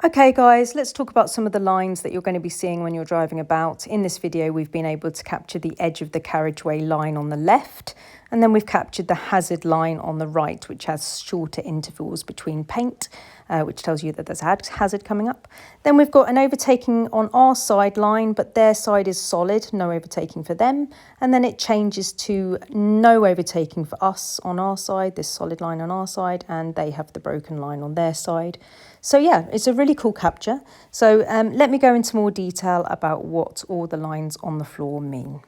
Okay guys, let's talk about some of the lines that you're going to be seeing when you're driving about. In this video, we've been able to capture the edge of the carriageway line on the left, and then we've captured the hazard line on the right, which has shorter intervals between paint, which tells you that there's a hazard coming up. Then we've got an overtaking on our side line, but their side is solid, no overtaking for them. And then it changes to no overtaking for us on our side, this solid line on our side, and they have the broken line on their side. So yeah, it's a really cool capture. So let me go into more detail about what all the lines on the floor mean.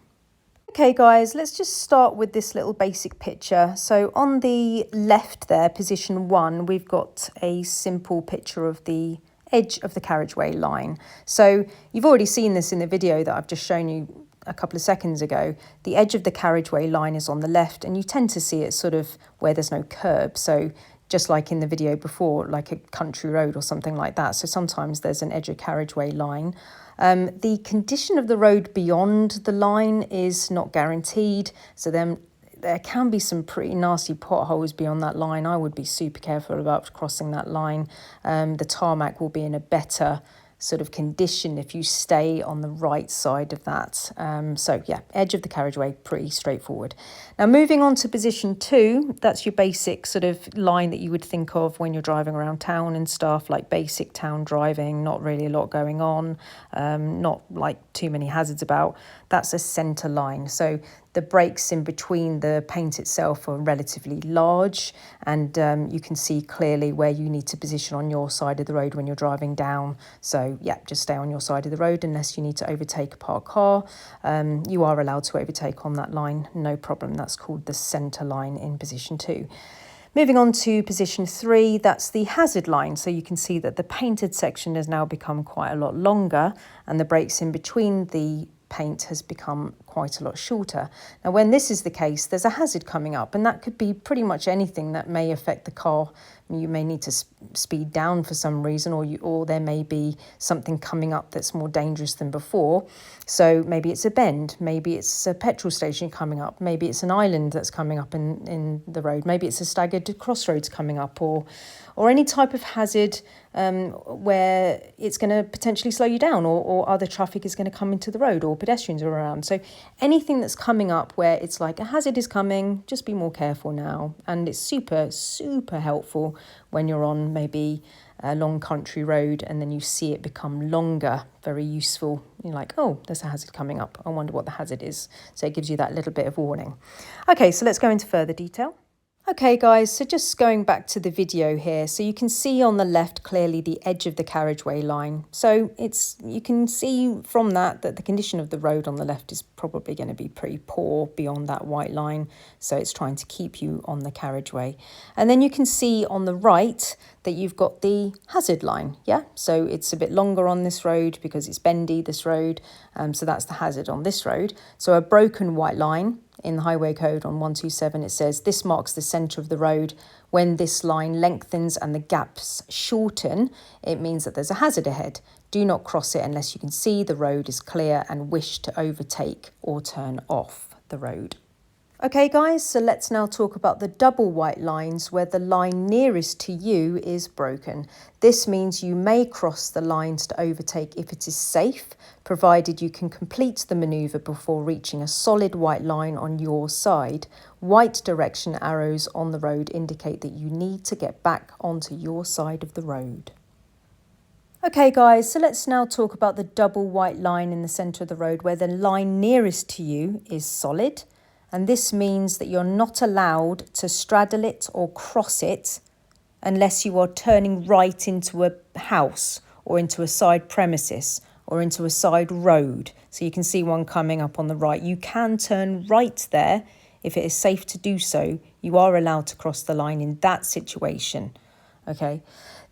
Okay guys, let's just start with this little basic picture. So on the left there, position 1, we've got a simple picture of the edge of the carriageway line. So you've already seen this in the video that I've just shown you a couple of seconds ago. The edge of the carriageway line is on the left, and you tend to see it sort of where there's no curb. So just like in the video before, like a country road or something like that. So sometimes there's an edge of carriageway line. The condition of the road beyond the line is not guaranteed. So then there can be some pretty nasty potholes beyond that line. I would be super careful about crossing that line. The tarmac will be in a better sort of condition if you stay on the right side of that. So yeah, edge of the carriageway, pretty straightforward. Now moving on to position 2, that's your basic sort of line that you would think of when you're driving around town and stuff, like basic town driving, not really a lot going on, not like too many hazards about. That's a centre line. So the breaks in between the paint itself are relatively large, and you can see clearly where you need to position on your side of the road when you're driving down. So yeah, just stay on your side of the road unless you need to overtake a parked car. You are allowed to overtake on that line, no problem. That's called the centre line in position 2. Moving on to position 3, that's the hazard line. So you can see that the painted section has now become quite a lot longer, and the breaks in between the paint has become quite a lot shorter. Now when this is the case, there's a hazard coming up, and that could be pretty much anything that may affect the car. You may need to speed down for some reason, or there may be something coming up that's more dangerous than before. So maybe it's a bend, maybe it's a petrol station coming up, maybe it's an island that's coming up in the road, maybe it's a staggered crossroads coming up, or any type of hazard where it's going to potentially slow you down, or other traffic is going to come into the road, or pedestrians are around. So anything that's coming up where it's like a hazard is coming, just be more careful now. And it's super, super helpful when you're on maybe a long country road and then you see it become longer. Very useful. You're like, oh, there's a hazard coming up. I wonder what the hazard is. So it gives you that little bit of warning. Okay, so let's go into further detail. Okay guys, so just going back to the video here, so you can see on the left clearly the edge of the carriageway line. So you can see from that the condition of the road on the left is probably going to be pretty poor beyond that white line. So it's trying to keep you on the carriageway. And then you can see on the right that you've got the hazard line, yeah? So it's a bit longer on this road because it's bendy, this road. So that's the hazard on this road. So a broken white line. In the highway code on 127, it says, this marks the centre of the road. When this line lengthens and the gaps shorten, it means that there's a hazard ahead. Do not cross it unless you can see the road is clear and wish to overtake or turn off the road. Okay guys, so let's now talk about the double white lines where the line nearest to you is broken. This means you may cross the lines to overtake if it is safe, provided you can complete the manoeuvre before reaching a solid white line on your side. White direction arrows on the road indicate that you need to get back onto your side of the road. Okay guys, so let's now talk about the double white line in the centre of the road where the line nearest to you is solid. And this means that you're not allowed to straddle it or cross it unless you are turning right into a house or into a side premises or into a side road. So you can see one coming up on the right. You can turn right there if it is safe to do so. You are allowed to cross the line in that situation. Okay.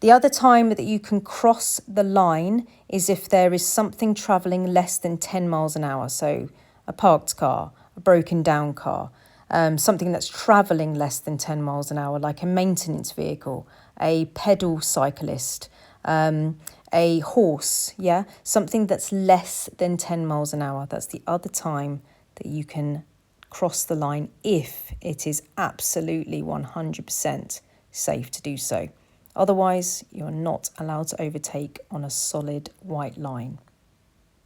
The other time that you can cross the line is if there is something travelling less than 10 miles an hour. So a parked car, a broken down car, something that's travelling less than 10 miles an hour, like a maintenance vehicle, a pedal cyclist, a horse, yeah, something that's less than 10 miles an hour. That's the other time that you can cross the line if it is absolutely 100% safe to do so. Otherwise, you're not allowed to overtake on a solid white line.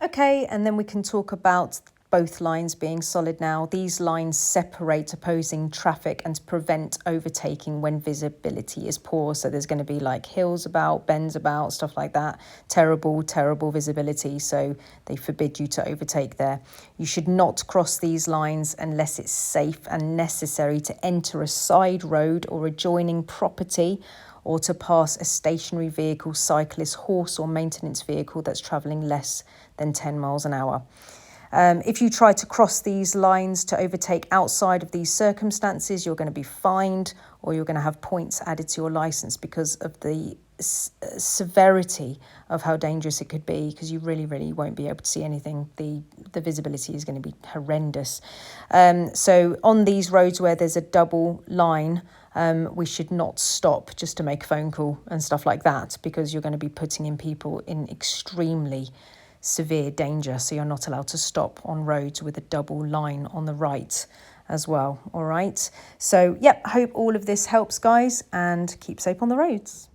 Okay, and then we can talk about both lines being solid now. These lines separate opposing traffic and prevent overtaking when visibility is poor. So there's going to be like hills about, bends about, stuff like that. Terrible, terrible visibility. So they forbid you to overtake there. You should not cross these lines unless it's safe and necessary to enter a side road or adjoining property, or to pass a stationary vehicle, cyclist, horse or maintenance vehicle that's travelling less than 10 miles an hour. If you try to cross these lines to overtake outside of these circumstances, you're going to be fined, or you're going to have points added to your licence because of the severity of how dangerous it could be, because you really won't be able to see anything. The visibility is going to be horrendous. So on these roads where there's a double line, we should not stop just to make a phone call and stuff like that, because you're going to be putting in people in extremely severe danger. So you're not allowed to stop on roads with a double line on the right as well. All right. So, yep, hope all of this helps, guys, and keep safe on the roads.